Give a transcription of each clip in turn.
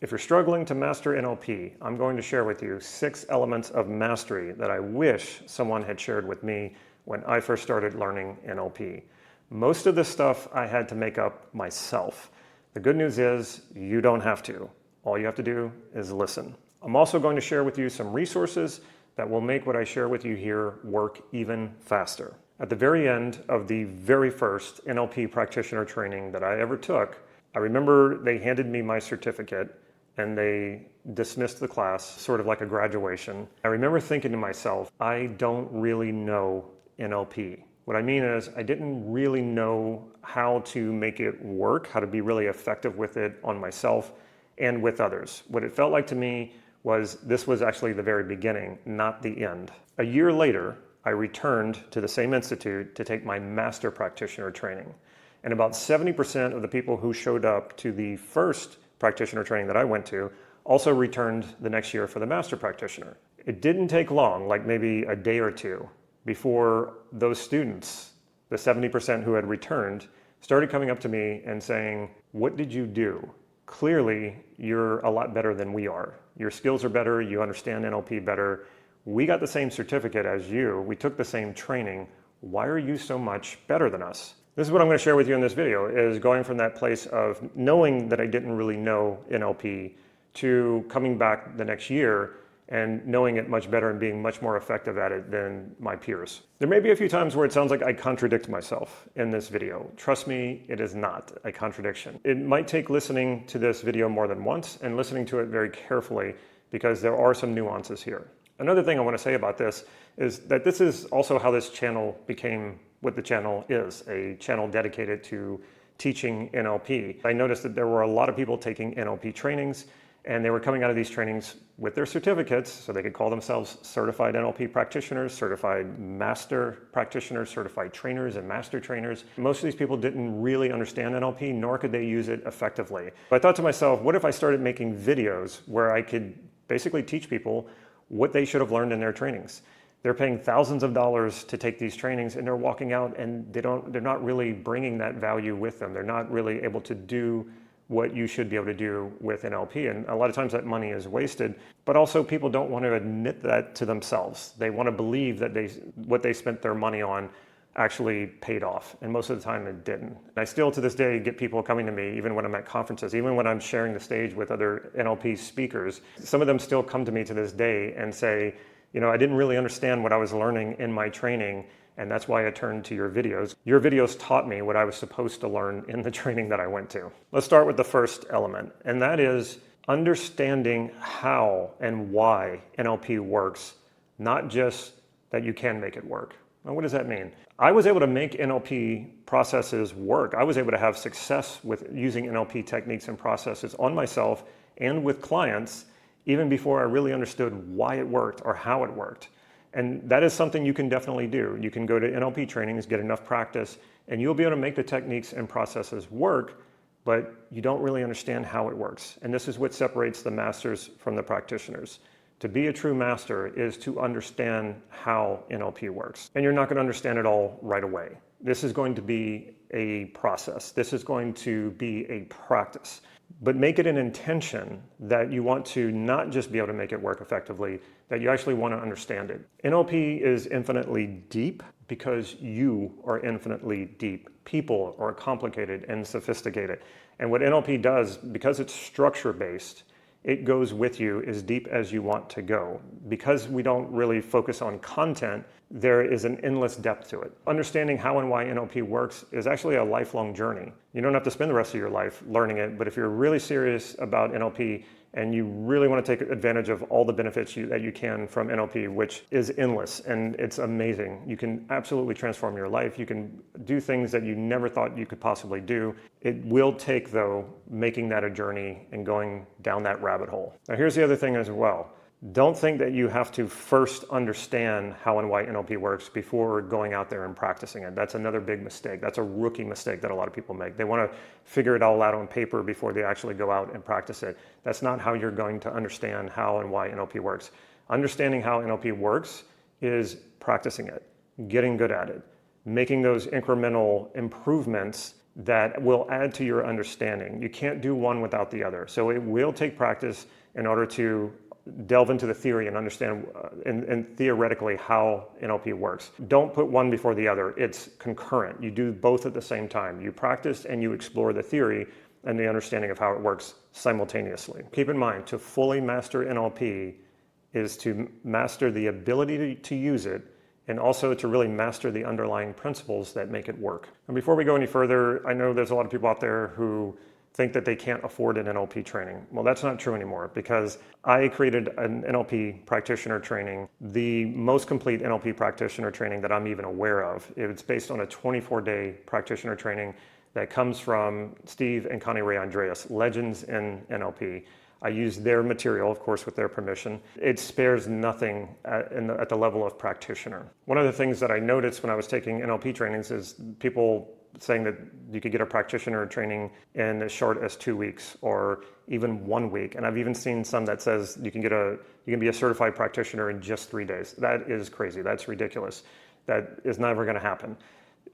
If you're struggling to master NLP, I'm going to share with you 6 elements of mastery that I wish someone had shared with me when I first started learning NLP. Most of this stuff I had to make up myself. The good news is you don't have to. All you have to do is listen. I'm also going to share with you some resources that will make what I share with you here work even faster. At the very end of the very first NLP practitioner training that I ever took, I remember they handed me my certificate and they dismissed the class, sort of like a graduation. I remember thinking to myself, I don't really know NLP. What I mean is I didn't really know how to make it work, how to be really effective with it on myself and with others. What it felt like to me was this was actually the very beginning, not the end. A year later, I returned to the same institute to take my master practitioner training. And about 70% of the people who showed up to the first practitioner training that I went to also returned the next year for the master practitioner. It didn't take long, like maybe a day or two, before those students, the 70% who had returned, started coming up to me and saying, "What did you do? Clearly, you're a lot better than we are. Your skills are better, you understand NLP better. We got the same certificate as you, we took the same training. Why are you so much better than us?" This is what I'm going to share with you in this video, is going from that place of knowing that I didn't really know NLP to coming back the next year and knowing it much better and being much more effective at it than my peers. There may be a few times where it sounds like I contradict myself in this video. Trust me, it is not a contradiction. It might take listening to this video more than once and listening to it very carefully because there are some nuances here. Another thing I want to say about this is that this is also how this channel became what the channel is, a channel dedicated to teaching NLP. I noticed that there were a lot of people taking NLP trainings, and they were coming out of these trainings with their certificates, so they could call themselves certified NLP practitioners, certified master practitioners, certified trainers and master trainers. Most of these people didn't really understand NLP, nor could they use it effectively. But I thought to myself, what if I started making videos where I could basically teach people what they should have learned in their trainings? They're paying thousands of dollars to take these trainings, and they're walking out and they're not really bringing that value with them. They're not really able to do what you should be able to do with NLP. And a lot of times that money is wasted, but also people don't want to admit that to themselves. They want to believe that what they spent their money on actually paid off. And most of the time it didn't. And I still to this day get people coming to me, even when I'm at conferences, even when I'm sharing the stage with other NLP speakers, some of them still come to me to this day and say, you know, I didn't really understand what I was learning in my training, and that's why I turned to your videos. Your videos taught me what I was supposed to learn in the training that I went to. Let's start with the first element, and that is understanding how and why NLP works, not just that you can make it work. Now, what does that mean? I was able to make NLP processes work. I was able to have success with using NLP techniques and processes on myself and with clients even before I really understood why it worked or how it worked. And that is something you can definitely do. You can go to NLP trainings, get enough practice, and you'll be able to make the techniques and processes work, but you don't really understand how it works. And this is what separates the masters from the practitioners. To be a true master is to understand how NLP works. And you're not going to understand it all right away. This is going to be a process. This is going to be a practice. But make it an intention that you want to not just be able to make it work effectively, that you actually want to understand it. NLP is infinitely deep because you are infinitely deep. People are complicated and sophisticated. And what NLP does, because it's structure-based, it goes with you as deep as you want to go. Because we don't really focus on content, there is an endless depth to it. Understanding how and why NLP works is actually a lifelong journey. You don't have to spend the rest of your life learning it, but if you're really serious about NLP and you really want to take advantage of all the benefits that you can from NLP, which is endless and it's amazing. You can absolutely transform your life. You can do things that you never thought you could possibly do. It will take, though, making that a journey and going down that rabbit hole. Now, here's the other thing as well. Don't think that you have to first understand how and why NLP works before going out there and practicing it. That's another big mistake. That's a rookie mistake that a lot of people make. They want to figure it all out on paper before they actually go out and practice it. That's not how you're going to understand how and why NLP works. Understanding how NLP works is practicing it, getting good at it, making those incremental improvements that will add to your understanding. You can't do one without the other. So it will take practice in order to delve into the theory and understand and theoretically how NLP works. Don't put one before the other. It's concurrent. You do both at the same time. You practice and you explore the theory and the understanding of how it works simultaneously. Keep in mind, to fully master NLP is to master the ability to use it, and also to really master the underlying principles that make it work. And before we go any further, I know there's a lot of people out there who think that they can't afford an NLP training. Well, that's not true anymore, because I created an NLP practitioner training, the most complete NLP practitioner training that I'm even aware of. It's based on a 24-day practitioner training that comes from Steve and Connie Ray Andreas, legends in NLP. I use their material, of course, with their permission. It spares nothing at the level of practitioner. One of the things that I noticed when I was taking NLP trainings is people saying that you could get a practitioner training in as short as 2 weeks or even 1 week. And I've even seen some that says you can be a certified practitioner in just 3 days. That is crazy. That's ridiculous. That is never going to happen.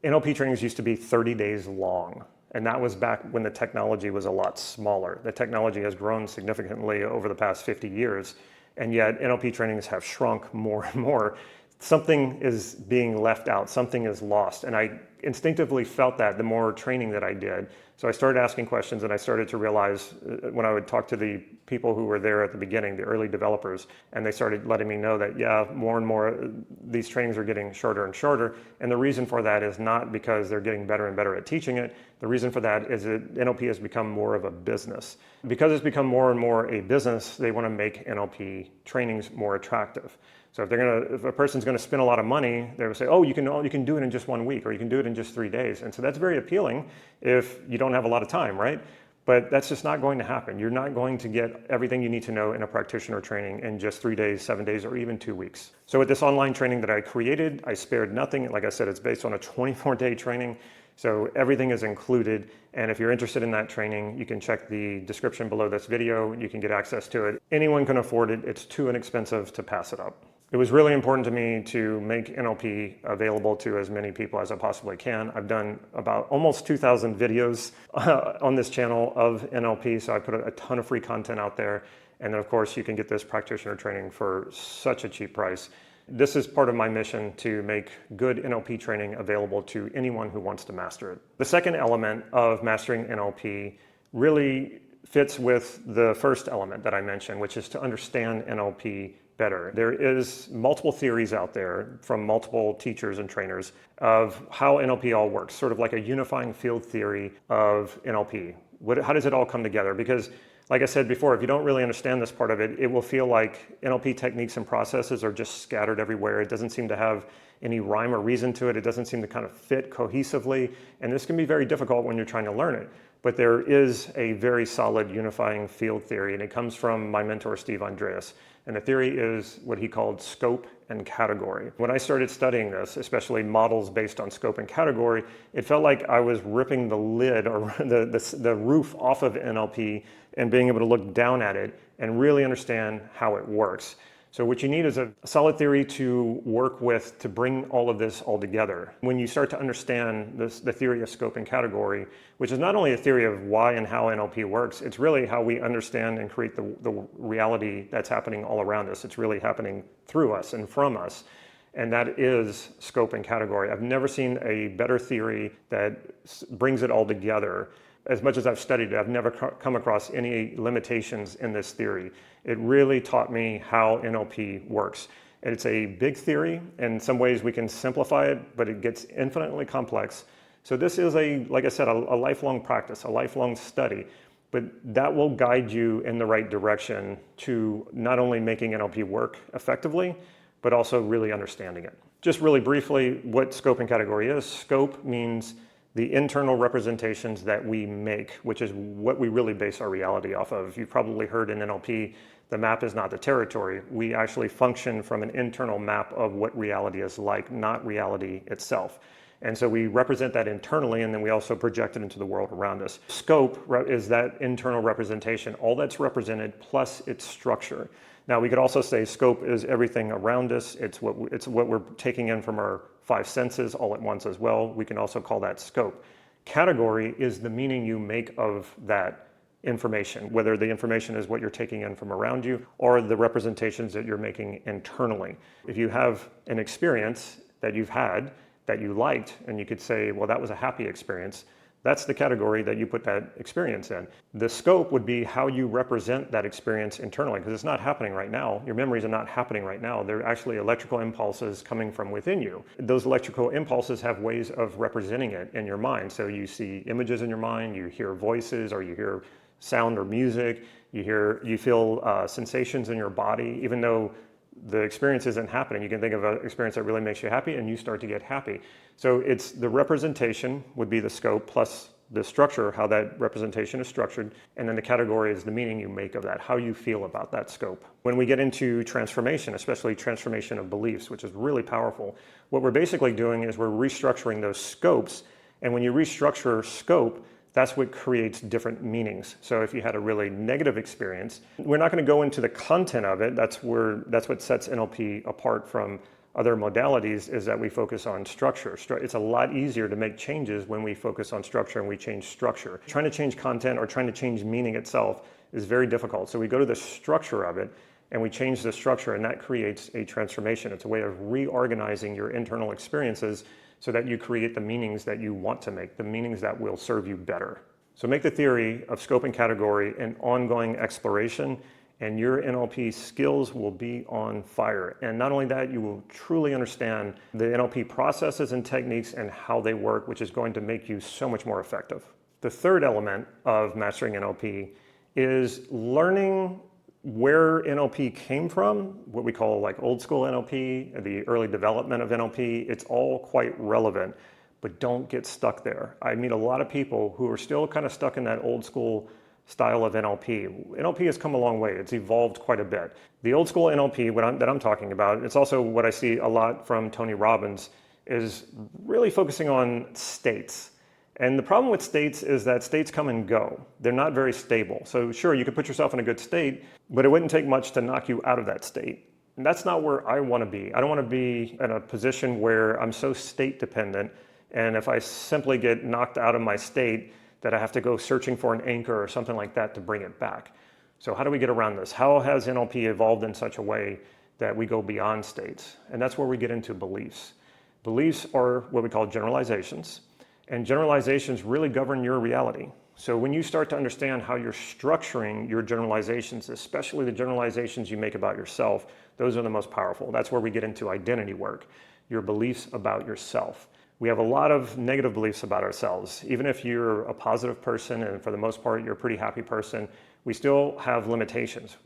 NLP trainings used to be 30 days long. And that was back when the technology was a lot smaller. The technology has grown significantly over the past 50 years, and yet NLP trainings have shrunk more and more. Something is being left out, something is lost. And I instinctively felt that the more training that I did. So I started asking questions, and I started to realize when I would talk to the people who were there at the beginning, the early developers, and they started letting me know that, yeah, more and more these trainings are getting shorter and shorter. And the reason for that is not because they're getting better and better at teaching it. The reason for that is that NLP has become more of a business. Because it's become more and more a business, they want to make NLP trainings more attractive. So if a person's going to spend a lot of money, they will say, oh, you can do it in just 1 week, or you can do it in just 3 days. And so that's very appealing if you don't have a lot of time, right? But that's just not going to happen. You're not going to get everything you need to know in a practitioner training in just 3 days, 7 days, or even 2 weeks. So with this online training that I created, I spared nothing. Like I said, it's based on a 24-day training. So everything is included. And if you're interested in that training, you can check the description below this video. You can get access to it. Anyone can afford it. It's too inexpensive to pass it up. It was really important to me to make NLP available to as many people as I possibly can. I've done about almost 2,000 videos on this channel of NLP, so I put a ton of free content out there. And then, of course, you can get this practitioner training for such a cheap price. This is part of my mission to make good NLP training available to anyone who wants to master it. The second element of mastering NLP really fits with the first element that I mentioned, which is to understand NLP better. There is multiple theories out there from multiple teachers and trainers of how NLP all works, sort of like a unifying field theory of NLP. How does it all come together? Because like I said before, if you don't really understand this part of it, it will feel like NLP techniques and processes are just scattered everywhere. It doesn't seem to have any rhyme or reason to it. It doesn't seem to kind of fit cohesively. And this can be very difficult when you're trying to learn it. But there is a very solid unifying field theory, and it comes from my mentor, Steve Andreas. And the theory is what he called scope and category. When I started studying this, especially models based on scope and category, it felt like I was ripping the lid or the roof off of NLP and being able to look down at it and really understand how it works. So what you need is a solid theory to work with to bring all of this all together. When you start to understand the theory of scope and category, which is not only a theory of why and how NLP works, it's really how we understand and create the reality that's happening all around us. It's really happening through us and from us. And that is scope and category. I've never seen a better theory that brings it all together. As much as I've studied it, I've never come across any limitations in this theory. It really taught me how NLP works. It's a big theory. In some ways we can simplify it, but it gets infinitely complex. So this is like I said, a lifelong practice, a lifelong study, but that will guide you in the right direction to not only making NLP work effectively, but also really understanding it. Just really briefly, what scope and category is. Scope means the internal representations that we make, which is what we really base our reality off of. You've probably heard in NLP, the map is not the territory. We actually function from an internal map of what reality is like, not reality itself. And so we represent that internally, and then we also project it into the world around us. Scope is that internal representation, all that's represented plus its structure. Now we could also say scope is everything around us. It's what we're taking in from our 5 senses all at once as well. We can also call that scope. Category is the meaning you make of that information, whether the information is what you're taking in from around you or the representations that you're making internally. If you have an experience that you've had that you liked, and you could say, well, that was a happy experience, that's the category that you put that experience in. The scope would be how you represent that experience internally, because it's not happening right now. Your memories are not happening right now. They're actually electrical impulses coming from within you. Those electrical impulses have ways of representing it in your mind. So you see images in your mind, you hear voices, or you hear sound or music, you feel sensations in your body. Even though the experience isn't happening, you can think of an experience that really makes you happy and you start to get happy. So it's the representation would be the scope plus the structure, how that representation is structured, and then the category is the meaning you make of that, how you feel about that scope. When we get into transformation, especially transformation of beliefs, which is really powerful, what we're basically doing is we're restructuring those scopes, and when you restructure scope, that's what creates different meanings. So if you had a really negative experience, we're not going to go into the content of it. That's what sets NLP apart from other modalities, is that we focus on structure. It's a lot easier to make changes when we focus on structure and we change structure. Trying to change content or trying to change meaning itself is very difficult. So we go to the structure of it and we change the structure, and that creates a transformation. It's a way of reorganizing your internal experiences so that you create the meanings that you want to make, the meanings that will serve you better. So make the theory of scope and category an ongoing exploration, and your NLP skills will be on fire. And not only that, you will truly understand the NLP processes and techniques and how they work, which is going to make you so much more effective. The third element of mastering NLP is learning where NLP came from, what we call like old school NLP, the early development of NLP. It's all quite relevant, but don't get stuck there. I meet a lot of people who are still kind of stuck in that old school style of NLP. NLP has come a long way. It's evolved quite a bit. The old school NLP that I'm talking about, it's also what I see a lot from Tony Robbins, is really focusing on states. And the problem with states is that states come and go. They're not very stable. So sure, you could put yourself in a good state, but it wouldn't take much to knock you out of that state. And that's not where I want to be. I don't want to be in a position where I'm so state dependent, and if I simply get knocked out of my state, that I have to go searching for an anchor or something like that to bring it back. So how do we get around this? How has NLP evolved in such a way that we go beyond states? And that's where we get into beliefs. Beliefs are what we call generalizations. And generalizations really govern your reality. So when you start to understand how you're structuring your generalizations, especially the generalizations you make about yourself, those are the most powerful. That's where we get into identity work, your beliefs about yourself. We have a lot of negative beliefs about ourselves. Even if you're a positive person and for the most part you're a pretty happy person, we still have limitations.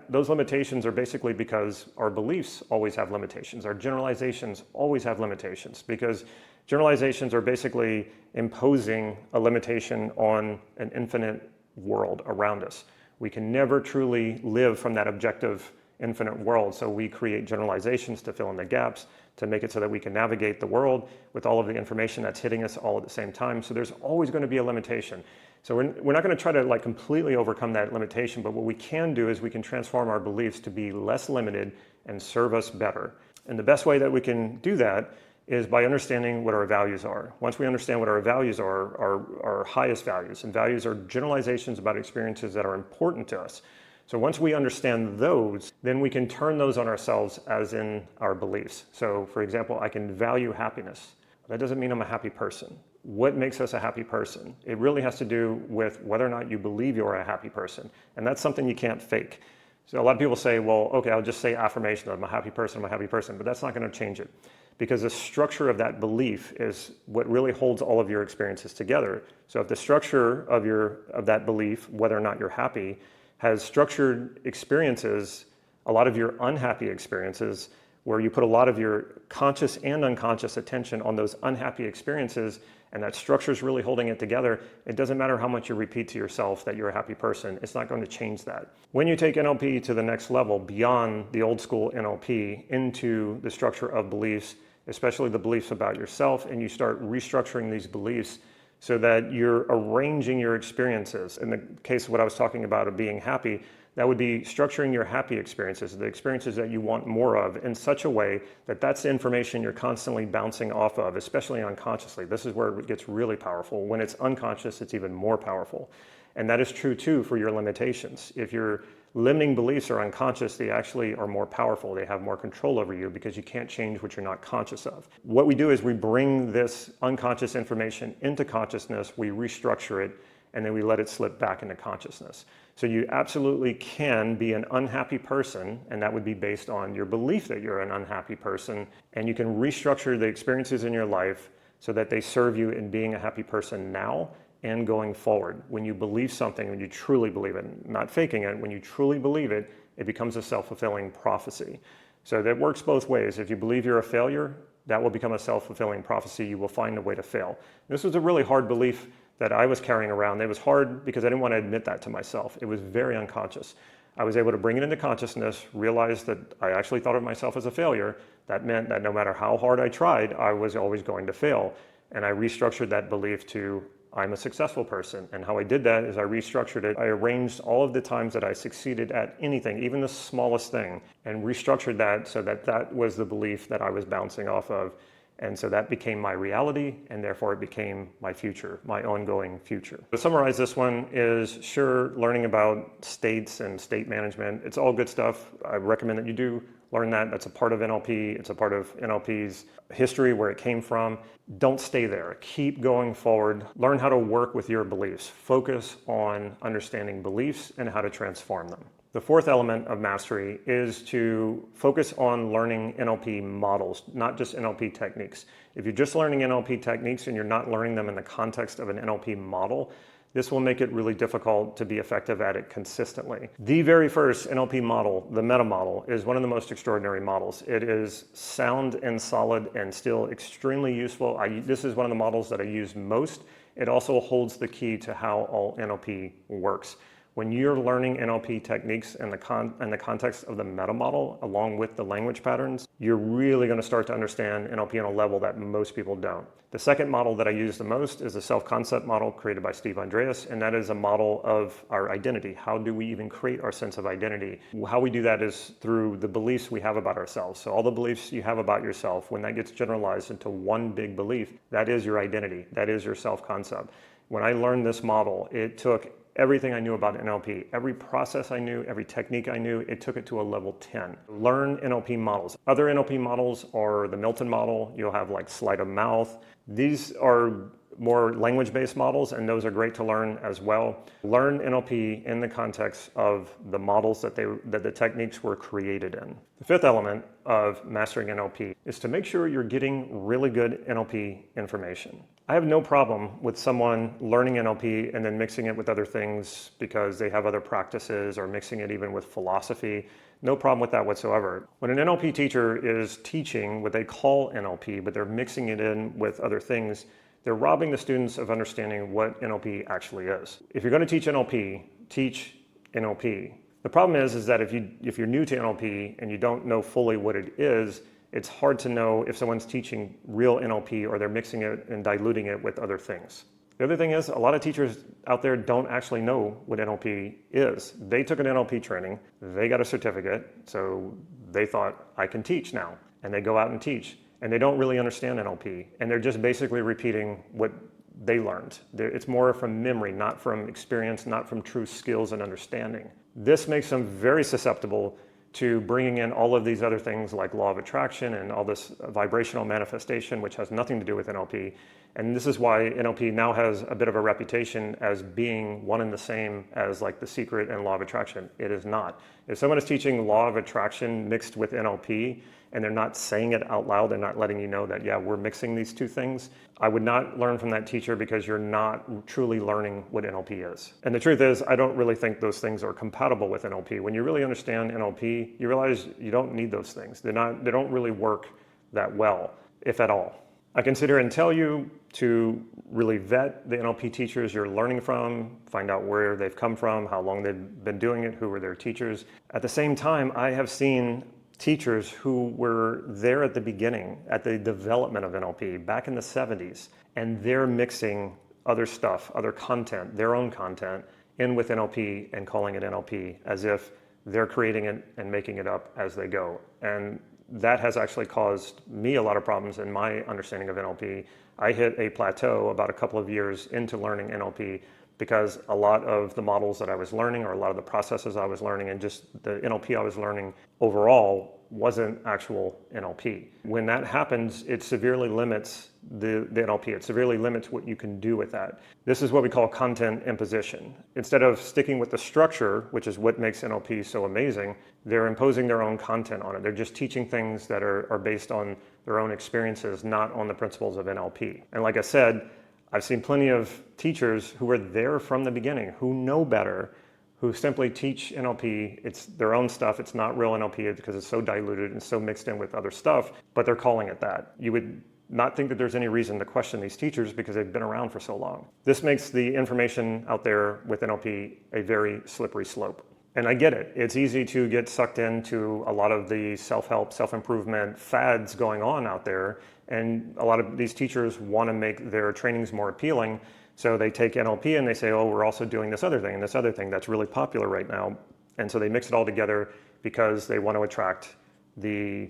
Those limitations are basically because our beliefs always have limitations. Our generalizations always have limitations, because generalizations are basically imposing a limitation on an infinite world around us. We can never truly live from that objective infinite world, so we create generalizations to fill in the gaps, to make it so that we can navigate the world with all of the information that's hitting us all at the same time. So there's always going to be a limitation. So we're not going to try to like completely overcome that limitation, but what we can do is we can transform our beliefs to be less limited and serve us better. And the best way that we can do that is by understanding what our values are. Once we understand what our values are, our highest values, and values are generalizations about experiences that are important to us. So once we understand those, then we can turn those on ourselves as in our beliefs. So for example, I can value happiness. That doesn't mean I'm a happy person. What makes us a happy person? It really has to do with whether or not you believe you're a happy person. And that's something you can't fake. So a lot of people say, well, okay, I'll just say affirmation that I'm a happy person, but that's not going to change it. Because the structure of that belief is what really holds all of your experiences together. So if the structure of that belief, whether or not you're happy, has structured experiences, a lot of your unhappy experiences, where you put a lot of your conscious and unconscious attention on those unhappy experiences, and that structure is really holding it together, it doesn't matter how much you repeat to yourself that you're a happy person, it's not going to change that. When you take NLP to the next level, beyond the old school NLP, into the structure of beliefs, especially the beliefs about yourself, and you start restructuring these beliefs so that you're arranging your experiences. In the case of what I was talking about of being happy, That would be structuring your happy experiences, the experiences that you want more of, in such a way that that's the information you're constantly bouncing off of, especially unconsciously. This is where it gets really powerful. When it's unconscious, it's even more powerful. And that is true too for your limitations. If your limiting beliefs are unconscious, they actually are more powerful. They have more control over you because you can't change what you're not conscious of. What we do is we bring this unconscious information into consciousness, we restructure it, and then we let it slip back into consciousness. So you absolutely can be an unhappy person, and that would be based on your belief that you're an unhappy person, and you can restructure the experiences in your life so that they serve you in being a happy person now and going forward. When you believe something, when you truly believe it, not faking it, when you truly believe it, it becomes a self-fulfilling prophecy. So that works both ways. If you believe you're a failure, that will become a self-fulfilling prophecy. You will find a way to fail. This was a really hard belief that I was carrying around. It was hard because I didn't want to admit that to myself. It was very unconscious. I was able to bring it into consciousness, realize that I actually thought of myself as a failure. That meant that no matter how hard I tried, I was always going to fail. And I restructured that belief to, I'm a successful person. And how I did that is I restructured it. I arranged all of the times that I succeeded at anything, even the smallest thing, and restructured that so that that was the belief that I was bouncing off of. And so that became my reality, and therefore it became my future, my ongoing future. To summarize this one is, sure, learning about states and state management, it's all good stuff. I recommend that you do learn that. That's a part of NLP. It's a part of NLP's history, where it came from. Don't stay there. Keep going forward. Learn how to work with your beliefs. Focus on understanding beliefs and how to transform them. The fourth element of mastery is to focus on learning NLP models, not just NLP techniques. If you're just learning NLP techniques and you're not learning them in the context of an NLP model, this will make it really difficult to be effective at it consistently. The very first NLP model, the meta model, is one of the most extraordinary models. It is sound and solid and still extremely useful. This is one of the models that I use most. It also holds the key to how all NLP works. When you're learning NLP techniques in the context of the meta model, along with the language patterns, you're really going to start to understand NLP on a level that most people don't. The second model that I use the most is the self-concept model created by Steve Andreas, and that is a model of our identity. How do we even create our sense of identity? How we do that is through the beliefs we have about ourselves. So all the beliefs you have about yourself, when that gets generalized into one big belief, that is your identity. That is your self-concept. When I learned this model, it took everything I knew about NLP, every process I knew, every technique I knew, it took it to a level 10. Learn NLP models. Other NLP models are the Milton model. You'll have like sleight of mouth. These are more language-based models, and those are great to learn as well. Learn NLP in the context of the models that the techniques were created in. The fifth element of mastering NLP is to make sure you're getting really good NLP information. I have no problem with someone learning NLP and then mixing it with other things because they have other practices, or mixing it even with philosophy. No problem with that whatsoever. When an NLP teacher is teaching what they call NLP, but they're mixing it in with other things, they're robbing the students of understanding what NLP actually is. If you're going to teach NLP, teach NLP. The problem is that if you're new to NLP and you don't know fully what it is, it's hard to know if someone's teaching real NLP or they're mixing it and diluting it with other things. The other thing is, a lot of teachers out there don't actually know what NLP is. They took an NLP training, they got a certificate, so they thought, I can teach now. And they go out and teach, and they don't really understand NLP. And they're just basically repeating what they learned. It's more from memory, not from experience, not from true skills and understanding. This makes them very susceptible to bringing in all of these other things like law of attraction and all this vibrational manifestation, which has nothing to do with NLP. And this is why NLP now has a bit of a reputation as being one and the same as like The Secret and law of attraction. It is not. If someone is teaching law of attraction mixed with NLP and they're not saying it out loud, they're not letting you know that, yeah, we're mixing these two things, I would not learn from that teacher, because you're not truly learning what NLP is. And the truth is, I don't really think those things are compatible with NLP. When you really understand NLP, you realize you don't need those things. They don't really work that well, if at all. I can sit here and tell you to really vet the NLP teachers you're learning from, find out where they've come from, how long they've been doing it, who were their teachers. At the same time, I have seen teachers who were there at the beginning, at the development of NLP back in the 70s, and they're mixing other stuff, other content, their own content, in with NLP and calling it NLP as if they're creating it and making it up as they go. And that has actually caused me a lot of problems in my understanding of NLP. I hit a plateau about a couple of years into learning NLP because a lot of the models that I was learning, or a lot of the processes I was learning, and just the NLP I was learning overall wasn't actual NLP. When that happens, it severely limits the NLP. It severely limits what you can do with that. This is what we call content imposition. Instead of sticking with the structure, which is what makes NLP so amazing, they're imposing their own content on it. They're just teaching things that are based on their own experiences, not on the principles of NLP. And like I said, I've seen plenty of teachers who were there from the beginning, who know better, who simply teach NLP. It's their own stuff. It's not real NLP because it's so diluted and so mixed in with other stuff, but they're calling it that. You would not think that there's any reason to question these teachers because they've been around for so long. This makes the information out there with NLP a very slippery slope. And I get it. It's easy to get sucked into a lot of the self-help, self-improvement fads going on out there. And a lot of these teachers want to make their trainings more appealing. So they take NLP and they say, oh, we're also doing this other thing and this other thing that's really popular right now. And so they mix it all together because they want to attract the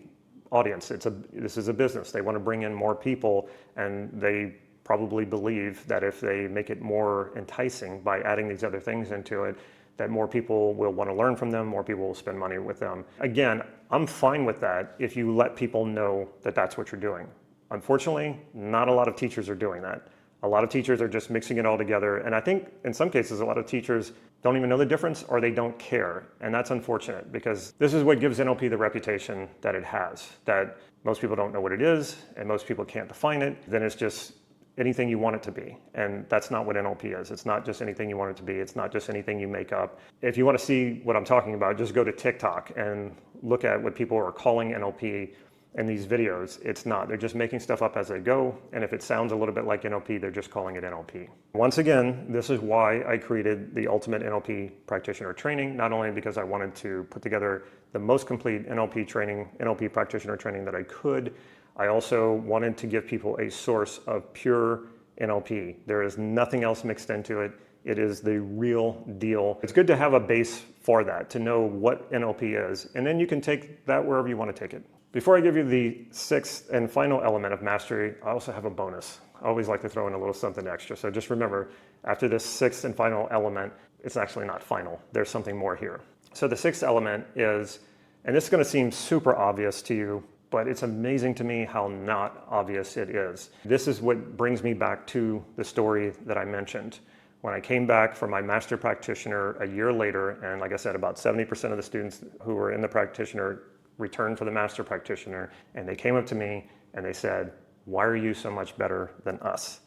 audience. This is a business. They want to bring in more people, and they probably believe that if they make it more enticing by adding these other things into it, that more people will want to learn from them, more people will spend money with them. Again, I'm fine with that if you let people know that that's what you're doing. Unfortunately, not a lot of teachers are doing that. A lot of teachers are just mixing it all together. And I think in some cases, a lot of teachers don't even know the difference, or they don't care. And that's unfortunate, because this is what gives NLP the reputation that it has, that most people don't know what it is and most people can't define it. Then it's just anything you want it to be. And that's not what NLP is. It's not just anything you want it to be. It's not just anything you make up. If you want to see what I'm talking about, just go to TikTok and look at what people are calling NLP in these videos. It's not. They're just making stuff up as they go. And if it sounds a little bit like NLP, they're just calling it NLP. Once again, this is why I created the Ultimate NLP Practitioner Training, not only because I wanted to put together the most complete NLP training, NLP practitioner training that I could. I also wanted to give people a source of pure NLP. There is nothing else mixed into it. It is the real deal. It's good to have a base for that, to know what NLP is, and then you can take that wherever you want to take it. Before I give you the sixth and final element of mastery, I also have a bonus. I always like to throw in a little something extra. So just remember, after this sixth and final element, it's actually not final. There's something more here. So the sixth element is, and this is going to seem super obvious to you, but it's amazing to me how not obvious it is. This is what brings me back to the story that I mentioned. When I came back from my master practitioner a year later, and like I said, about 70% of the students who were in the practitioner returned for the master practitioner, and they came up to me and they said, why are you so much better than us?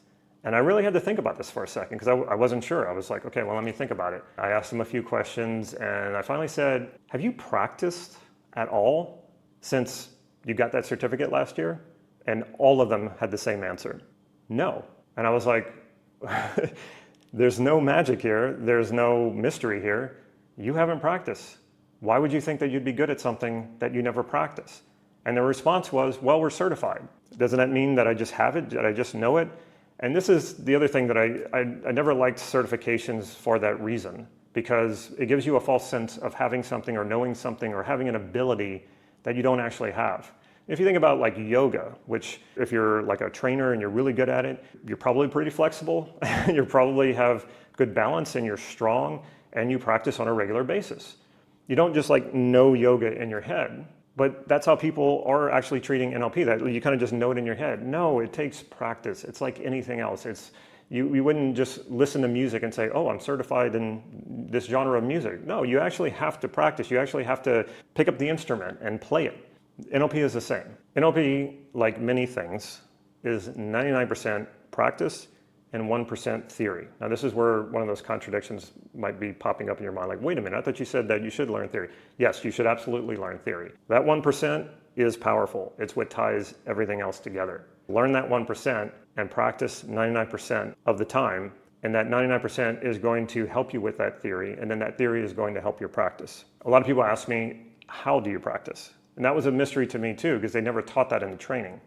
And I really had to think about this for a second, because I wasn't sure. I was like, okay, well, let me think about it. I asked them a few questions, and I finally said, have you practiced at all since you got that certificate last year? And all of them had the same answer, no. And I was like, there's no magic here. There's no mystery here. You haven't practiced. Why would you think that you'd be good at something that you never practice? And the response was, well, we're certified. Doesn't that mean that I just have it? That I just know it? And this is the other thing that I never liked certifications for that reason, because it gives you a false sense of having something or knowing something or having an ability that you don't actually have. If you think about like yoga, which if you're like a trainer and you're really good at it, you're probably pretty flexible, you probably have good balance and you're strong and you practice on a regular basis. You don't just like know yoga in your head, but that's how people are actually treating NLP, that you kind of just know it in your head. No, it takes practice. It's like anything else. You wouldn't just listen to music and say, oh, I'm certified in this genre of music. No, you actually have to practice. You actually have to pick up the instrument and play it. NLP is the same. NLP, like many things, is 99% practice and 1% theory. Now this is where one of those contradictions might be popping up in your mind, like, wait a minute, I thought you said that you should learn theory. Yes, you should absolutely learn theory. That 1% is powerful. It's what ties everything else together. Learn that 1% and practice 99% of the time, and that 99% is going to help you with that theory, and then that theory is going to help your practice. A lot of people ask me, how do you practice? And that was a mystery to me too, because they never taught that in the training.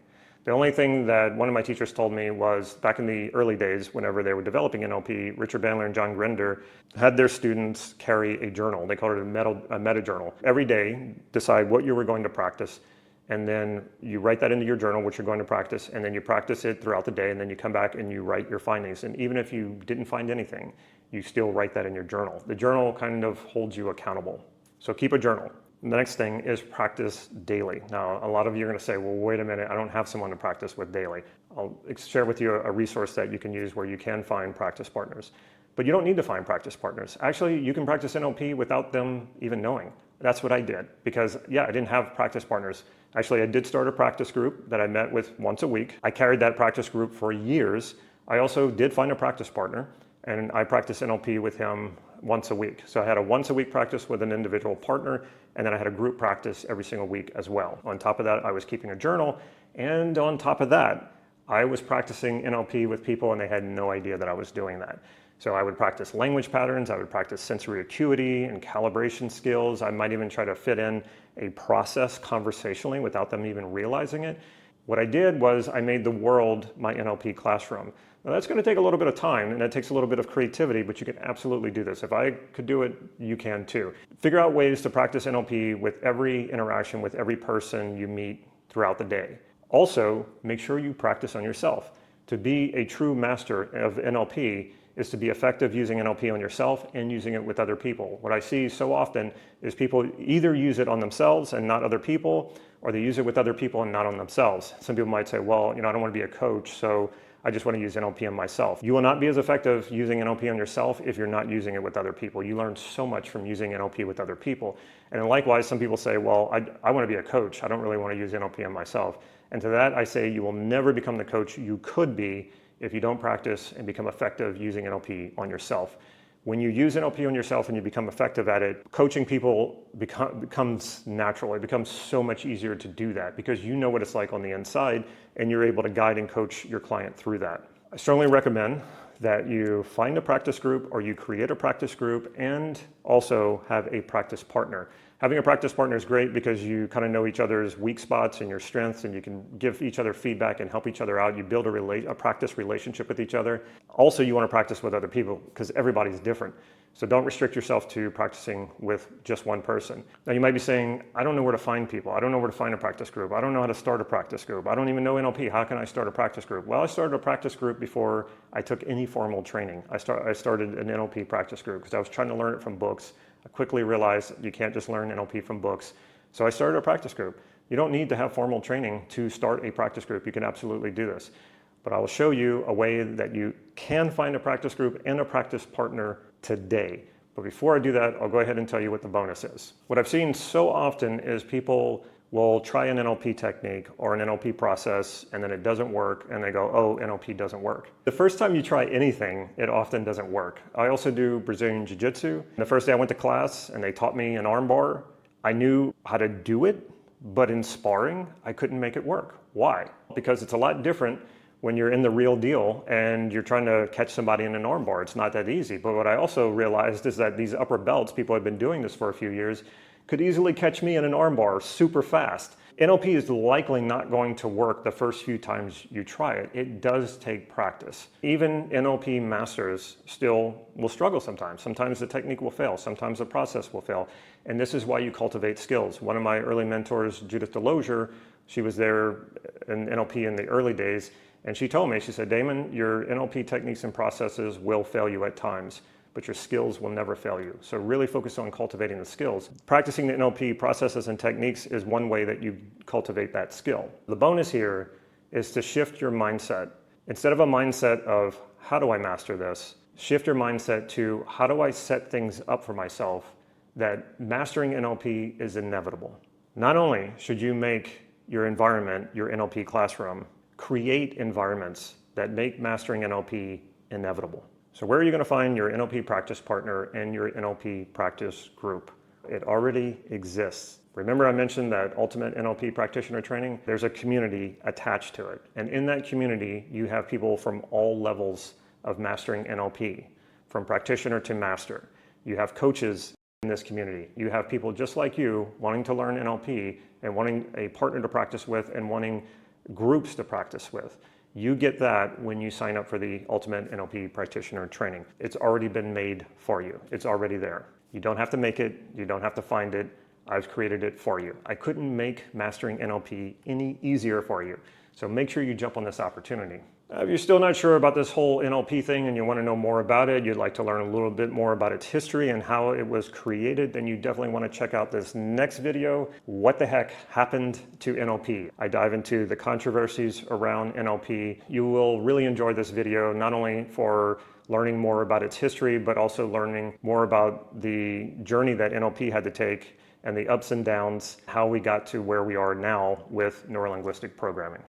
The only thing that one of my teachers told me was back in the early days, whenever they were developing NLP, Richard Bandler and John Grinder had their students carry a journal. They called it a meta journal. Every day, decide what you were going to practice, and then you write that into your journal, what you're going to practice, and then you practice it throughout the day, and then you come back and you write your findings. And even if you didn't find anything, you still write that in your journal. The journal kind of holds you accountable. So keep a journal. The next thing is practice daily. Now, a lot of you are going to say, well, wait a minute, I don't have someone to practice with daily. I'll share with you a resource that you can use where you can find practice partners. But you don't need to find practice partners. Actually, you can practice NLP without them even knowing. That's what I did because, yeah, I didn't have practice partners. Actually, I did start a practice group that I met with once a week. I carried that practice group for years. I also did find a practice partner, and I practiced NLP with him once a week. So I had a once a week practice with an individual partner, and then I had a group practice every single week as well. On top of that, I was keeping a journal, and on top of that, I was practicing NLP with people and they had no idea that I was doing that. So I would practice language patterns, I would practice sensory acuity and calibration skills. I might even try to fit in a process conversationally without them even realizing it. What I did was I made the world my NLP classroom. Now that's going to take a little bit of time and it takes a little bit of creativity, but you can absolutely do this. If I could do it, you can too. Figure out ways to practice NLP with every interaction with every person you meet throughout the day. Also, make sure you practice on yourself. To be a true master of NLP is to be effective using NLP on yourself and using it with other people. What I see so often is people either use it on themselves and not other people, or they use it with other people and not on themselves. Some people might say, well, I don't want to be a coach, so I just want to use NLP on myself. You will not be as effective using NLP on yourself if you're not using it with other people. You learn so much from using NLP with other people. And then likewise, some people say, well, I want to be a coach. I don't really want to use NLP on myself. And to that, I say you will never become the coach you could be if you don't practice and become effective using NLP on yourself. When you use NLP on yourself and you become effective at it, coaching people becomes natural. It becomes so much easier to do that because you know what it's like on the inside and you're able to guide and coach your client through that. I strongly recommend that you find a practice group or you create a practice group and also have a practice partner. Having a practice partner is great because you kind of know each other's weak spots and your strengths and you can give each other feedback and help each other out. You build a practice relationship with each other. Also, you want to practice with other people because everybody's different. So don't restrict yourself to practicing with just one person. Now you might be saying, I don't know where to find people. I don't know where to find a practice group. I don't know how to start a practice group. I don't even know NLP. How can I start a practice group? Well, I started a practice group before I took any formal training. I started an NLP practice group because I was trying to learn it from books. I quickly realized you can't just learn NLP from books. So I started a practice group. You don't need to have formal training to start a practice group. You can absolutely do this. But I will show you a way that you can find a practice group and a practice partner today. But before I do that, I'll go ahead and tell you what the bonus is. What I've seen so often is people will try an NLP technique or an NLP process and then it doesn't work and they go, oh, NLP doesn't work. The first time you try anything, it often doesn't work. I also do Brazilian Jiu-Jitsu. The first day I went to class and they taught me an arm bar, I knew how to do it, but in sparring, I couldn't make it work. Why? Because it's a lot different when you're in the real deal and you're trying to catch somebody in an arm bar. It's not that easy. But what I also realized is that these upper belts, people have been doing this for a few years, could easily catch me in an arm bar super fast. NLP is likely not going to work the first few times you try it. It does take practice. Even NLP masters still will struggle sometimes. Sometimes the technique will fail. Sometimes the process will fail. And this is why you cultivate skills. One of my early mentors, Judith Delosier, she was there in NLP in the early days, and she told me, she said, Damon, your NLP techniques and processes will fail you at times, but your skills will never fail you. So really focus on cultivating the skills. Practicing the NLP processes and techniques is one way that you cultivate that skill. The bonus here is to shift your mindset. Instead of a mindset of, how do I master this? Shift your mindset to, how do I set things up for myself that mastering NLP is inevitable. Not only should you make your environment, your NLP classroom, create environments that make mastering NLP inevitable. So where are you going to find your NLP practice partner and your NLP practice group? It already exists. Remember I mentioned that Ultimate NLP Practitioner Training? There's a community attached to it. And in that community, you have people from all levels of mastering NLP, from practitioner to master. You have coaches in this community. You have people just like you wanting to learn NLP and wanting a partner to practice with and wanting groups to practice with. You get that when you sign up for the Ultimate NLP Practitioner Training. It's already been made for you. It's already there. You don't have to make it. You don't have to find it. I've created it for you. I couldn't make mastering NLP any easier for you. So make sure you jump on this opportunity. If you're still not sure about this whole NLP thing and you want to know more about it, you'd like to learn a little bit more about its history and how it was created, then you definitely want to check out this next video, What the Heck Happened to NLP? I dive into the controversies around NLP. You will really enjoy this video, not only for learning more about its history, but also learning more about the journey that NLP had to take and the ups and downs, how we got to where we are now with neuro-linguistic programming.